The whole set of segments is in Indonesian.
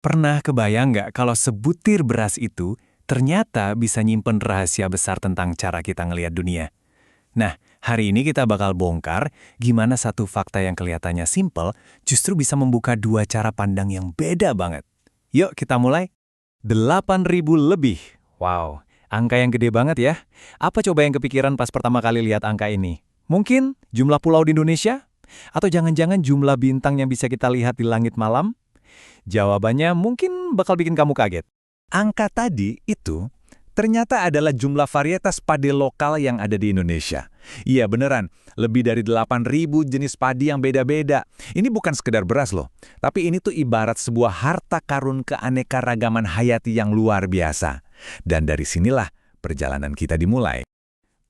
Pernah kebayang nggak kalau sebutir beras itu ternyata bisa nyimpen rahasia besar tentang cara kita ngelihat dunia? Nah, hari ini kita bakal bongkar gimana satu fakta yang kelihatannya simpel justru bisa membuka dua cara pandang yang beda banget. Yuk kita mulai. 8.000 lebih. Wow, angka yang gede banget ya. Apa coba yang kepikiran pas pertama kali lihat angka ini? Mungkin jumlah pulau di Indonesia? Atau jangan-jangan jumlah bintang yang bisa kita lihat di langit malam? Jawabannya mungkin bakal bikin kamu kaget. Angka tadi itu ternyata adalah jumlah varietas padi lokal yang ada di Indonesia. Iya beneran, lebih dari 8.000 jenis padi yang beda-beda. Ini bukan sekedar beras loh, tapi ini tuh ibarat sebuah harta karun keanekaragaman hayati yang luar biasa. Dan dari sinilah perjalanan kita dimulai.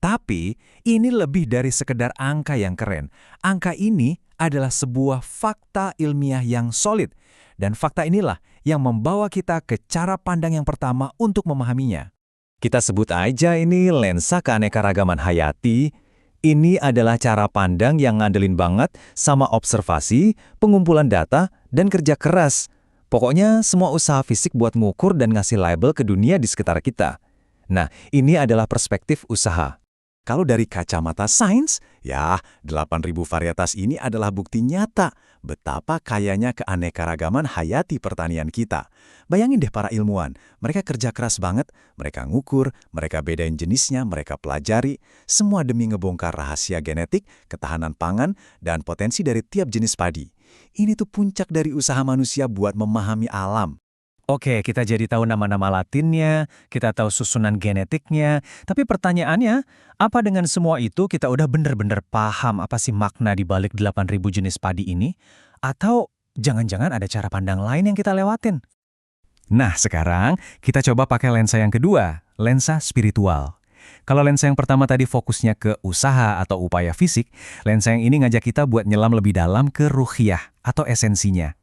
Tapi ini lebih dari sekedar angka yang keren. Angka ini adalah sebuah fakta ilmiah yang solid. Dan fakta inilah yang membawa kita ke cara pandang yang pertama untuk memahaminya. Kita sebut aja ini lensa keanekaragaman hayati. Ini adalah cara pandang yang ngandelin banget sama observasi, pengumpulan data, dan kerja keras. Pokoknya semua usaha fisik buat ngukur dan ngasih label ke dunia di sekitar kita. Nah, ini adalah perspektif usaha. Kalau dari kacamata sains, ya 8.000 varietas ini adalah bukti nyata betapa kayanya keanekaragaman hayati pertanian kita. Bayangin deh para ilmuwan, mereka kerja keras banget, mereka ngukur, mereka bedain jenisnya, mereka pelajari, semua demi ngebongkar rahasia genetik, ketahanan pangan, dan potensi dari tiap jenis padi. Ini tuh puncak dari usaha manusia buat memahami alam. Oke, kita jadi tahu nama-nama latinnya, kita tahu susunan genetiknya, tapi pertanyaannya, apa dengan semua itu kita udah bener-bener paham apa sih makna di balik 8.000 jenis padi ini? Atau jangan-jangan ada cara pandang lain yang kita lewatin? Nah, sekarang kita coba pakai lensa yang kedua, lensa spiritual. Kalau lensa yang pertama tadi fokusnya ke usaha atau upaya fisik, lensa yang ini ngajak kita buat nyelam lebih dalam ke ruhiyah atau esensinya.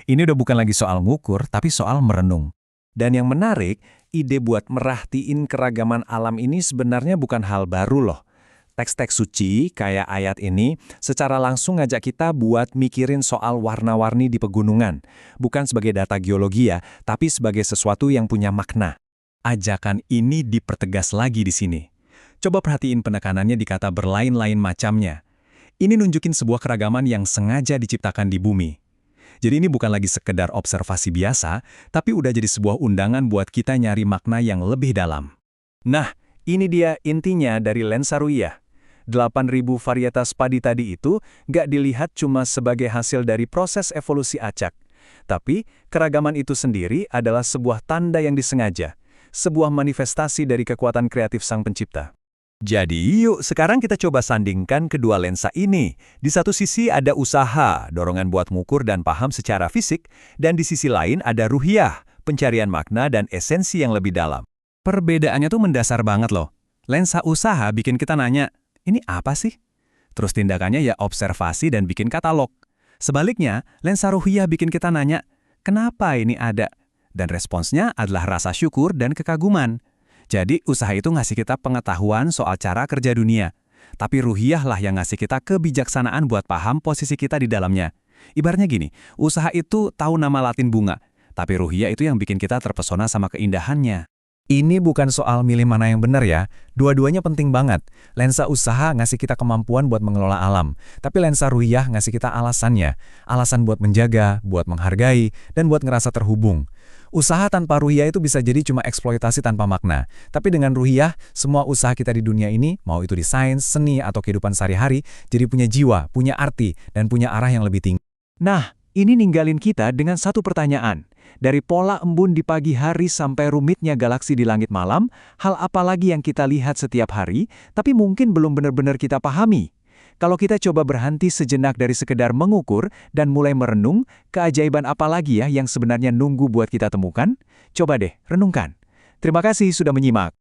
Ini udah bukan lagi soal ngukur, tapi soal merenung. Dan yang menarik, ide buat merhatiin keragaman alam ini sebenarnya bukan hal baru loh. Teks-teks suci, kayak ayat ini, secara langsung ngajak kita buat mikirin soal warna-warni di pegunungan. Bukan sebagai data geologi ya, tapi sebagai sesuatu yang punya makna. Ajakan ini dipertegas lagi di sini. Coba perhatiin penekanannya di kata berlain-lain macamnya. Ini nunjukin sebuah keragaman yang sengaja diciptakan di bumi. Jadi ini bukan lagi sekedar observasi biasa, tapi udah jadi sebuah undangan buat kita nyari makna yang lebih dalam. Nah, ini dia intinya dari lensa ruhiyah. 8.000 varietas padi tadi itu nggak dilihat cuma sebagai hasil dari proses evolusi acak. Tapi, keragaman itu sendiri adalah sebuah tanda yang disengaja, sebuah manifestasi dari kekuatan kreatif Sang Pencipta. Jadi yuk sekarang kita coba sandingkan kedua lensa ini. Di satu sisi ada usaha, dorongan buat mengukur dan paham secara fisik, dan di sisi lain ada ruhiyah, pencarian makna dan esensi yang lebih dalam. Perbedaannya tuh mendasar banget loh. Lensa usaha bikin kita nanya, ini apa sih? Terus tindakannya ya observasi dan bikin katalog. Sebaliknya, lensa ruhiyah bikin kita nanya, kenapa ini ada? Dan responsnya adalah rasa syukur dan kekaguman. Jadi usaha itu ngasih kita pengetahuan soal cara kerja dunia. Tapi ruhiyah lah yang ngasih kita kebijaksanaan buat paham posisi kita di dalamnya. Ibaratnya gini, usaha itu tahu nama latin bunga, tapi ruhiyah itu yang bikin kita terpesona sama keindahannya. Ini bukan soal milih mana yang benar ya, dua-duanya penting banget. Lensa usaha ngasih kita kemampuan buat mengelola alam, tapi lensa ruhiyah ngasih kita alasannya. Alasan buat menjaga, buat menghargai, dan buat ngerasa terhubung. Usaha tanpa ruhiyah itu bisa jadi cuma eksploitasi tanpa makna. Tapi dengan ruhiyah, semua usaha kita di dunia ini, mau itu di sains, seni, atau kehidupan sehari-hari, jadi punya jiwa, punya arti, dan punya arah yang lebih tinggi. Nah, ini ninggalin kita dengan satu pertanyaan. Dari pola embun di pagi hari sampai rumitnya galaksi di langit malam, hal apa lagi yang kita lihat setiap hari, tapi mungkin belum benar-benar kita pahami? Kalau kita coba berhenti sejenak dari sekedar mengukur dan mulai merenung, keajaiban apa lagi ya yang sebenarnya nunggu buat kita temukan? Coba deh, renungkan. Terima kasih sudah menyimak.